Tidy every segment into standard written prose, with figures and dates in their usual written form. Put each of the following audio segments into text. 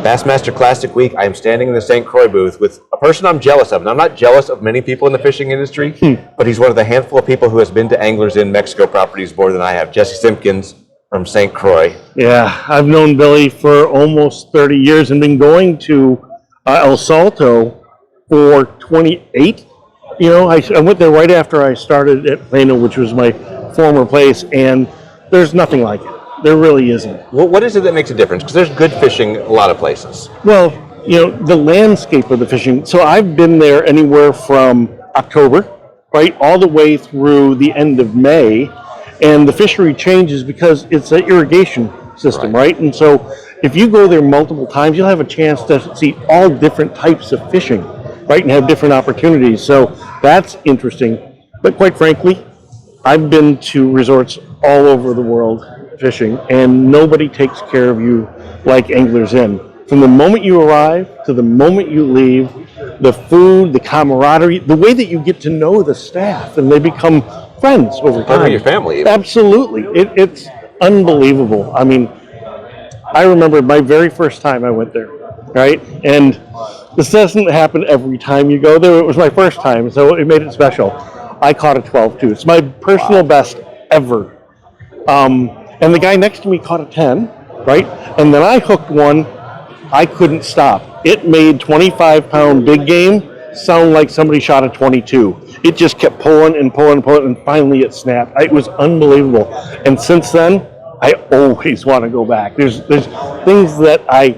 Bassmaster Classic Week. I am standing in the St. Croix booth with a person I'm jealous of. And I'm not jealous of many people in the fishing industry, but he's one of the handful of people who has been to Anglers in Mexico properties more than I have. Jesse Simpkins from St. Croix. Yeah, I've known Billy for almost 30 years and been going to El Salto for 28. You know, I went there right after I started at Plano, which was my former place, and there's nothing like it. There really isn't. Well, what is it that makes a difference? Because there's good fishing a lot of places. Well, you know, the landscape of the fishing. So I've been there anywhere from October, right, all the way through the end of May, and the fishery changes because it's an irrigation system, right? And so if you go there multiple times, you'll have a chance to see all different types of fishing, right, and have different opportunities. So that's interesting. But quite frankly, I've been to resorts all over the world fishing, and nobody takes care of you like Anglers Inn. From the moment you arrive to the moment you leave, the food, the camaraderie, the way that you get to know the staff, and they become friends over time. Part of your family. Even. Absolutely. It's unbelievable. I mean, I remember my very first time I went there, right? And this doesn't happen every time you go there. It was my first time, so it made it special. I caught a 12-2. It's my personal best ever. And the guy next to me caught a 10, right? And then I hooked one. I couldn't stop. It made 25-pound big game sound like somebody shot a 22. It just kept pulling and pulling and pulling, and finally it snapped. It was unbelievable. And since then, I always want to go back. There's things that I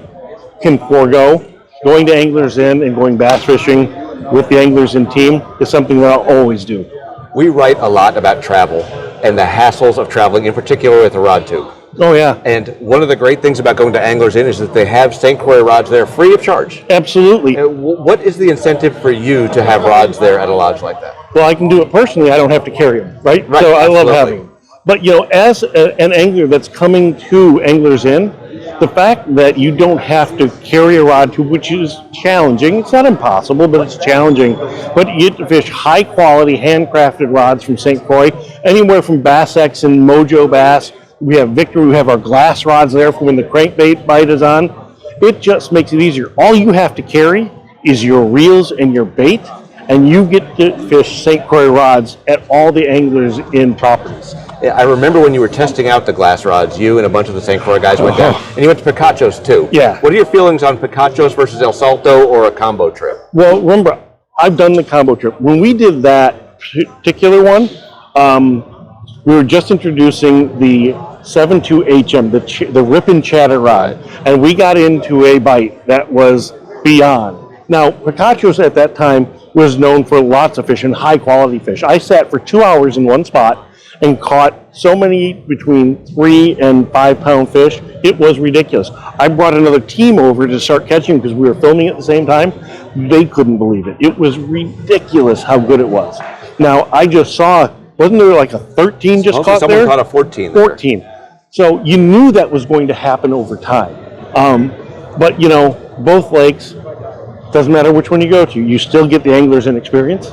can forego. Going to Anglers Inn and going bass fishing with the Anglers Inn team is something that I'll always do. We write a lot about travel and the hassles of traveling, in particular with the rod tube. Oh, yeah. And one of the great things about going to Anglers Inn is that they have St. Croix rods there free of charge. Absolutely. What is the incentive for you to have rods there at a lodge like that? Well, I can do it personally. I don't have to carry them, right? So I love having them. But, you know, as an angler that's coming to Anglers Inn, the fact that you don't have to carry a rod tube, which is challenging. It's not impossible, but it's challenging. But you get to fish high-quality, handcrafted rods from St. Croix, anywhere from Bass X and Mojo Bass. We have Victor. We have our glass rods there for when the crankbait bite is on. It just makes it easier. All you have to carry is your reels and your bait, and you get to fish St. Croix rods at all the Anglers Inn properties. Yeah, I remember when you were testing out the glass rods, you and a bunch of the St. Croix guys went down, and you went to Picachos too. Yeah. What are your feelings on Picachos versus El Salto or a combo trip? Well, remember, I've done the combo trip. When we did that particular one, we were just introducing the 7.2 HM, the rip and chatter rod, and we got into a bite that was beyond. Now, Picachos at that time was known for lots of fish and high quality fish. I sat for 2 hours in one spot and caught so many between 3 and 5 pound fish. It was ridiculous. I brought another team over to start catching because we were filming at the same time. They couldn't believe it. It was ridiculous how good it was. Now, I just saw, wasn't there like a 13 just caught someone there? Caught a 14. 14. So you knew that was going to happen over time. But you know, both lakes, doesn't matter which one you go to, you still get the Anglers Inn experience.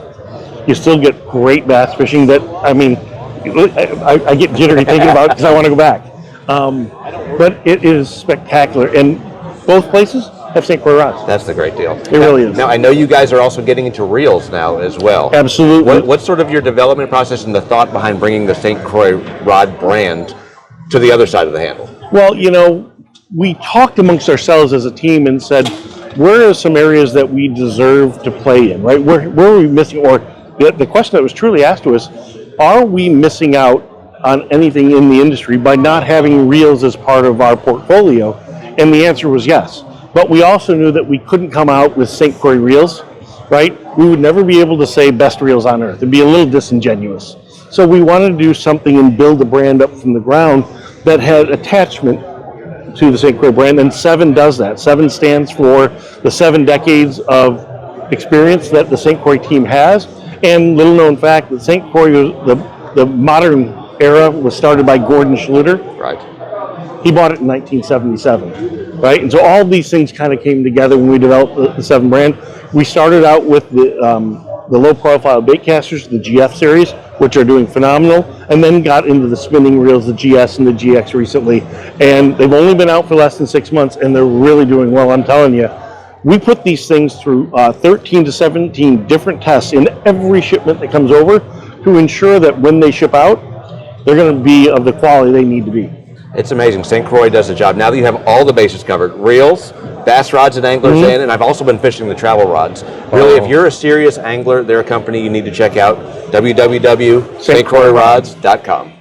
You still get great bass fishing that, I mean, I get jittery thinking about it because I want to go back. But it is spectacular. And both places have St. Croix rods. That's the great deal. It really is. Now, I know you guys are also getting into reels now as well. Absolutely. What's sort of your development process and the thought behind bringing the St. Croix rod brand to the other side of the handle? Well, you know, we talked amongst ourselves as a team and said, where are some areas that we deserve to play in, right? Where are we missing? Or the question that was truly asked to us, are we missing out on anything in the industry by not having reels as part of our portfolio? And the answer was yes. But we also knew that we couldn't come out with St. Croix reels, right? We would never be able to say best reels on earth. It'd be a little disingenuous. So we wanted to do something and build a brand up from the ground that had attachment to the St. Croix brand, and 7 does that. 7 stands for the 7 decades of experience that the St. Croix team has. And little known fact that St. Croix, the modern era, was started by Gordon Schluter. Right. He bought it in 1977, right? And so all these things kind of came together when we developed the 7 brand. We started out with the low-profile baitcasters, the GF series, which are doing phenomenal, and then got into the spinning reels, the GS and the GX recently, and they've only been out for less than 6 months, and they're really doing well. I'm telling you, we put these things through 13 to 17 different tests in every shipment that comes over to ensure that when they ship out, they're going to be of the quality they need to be. It's amazing. St. Croix does the job. Now that you have all the bases covered, reels, bass rods and anglers in, and I've also been fishing the travel rods. Really, if you're a serious angler, they're a company you need to check out, www.stcroixrods.com.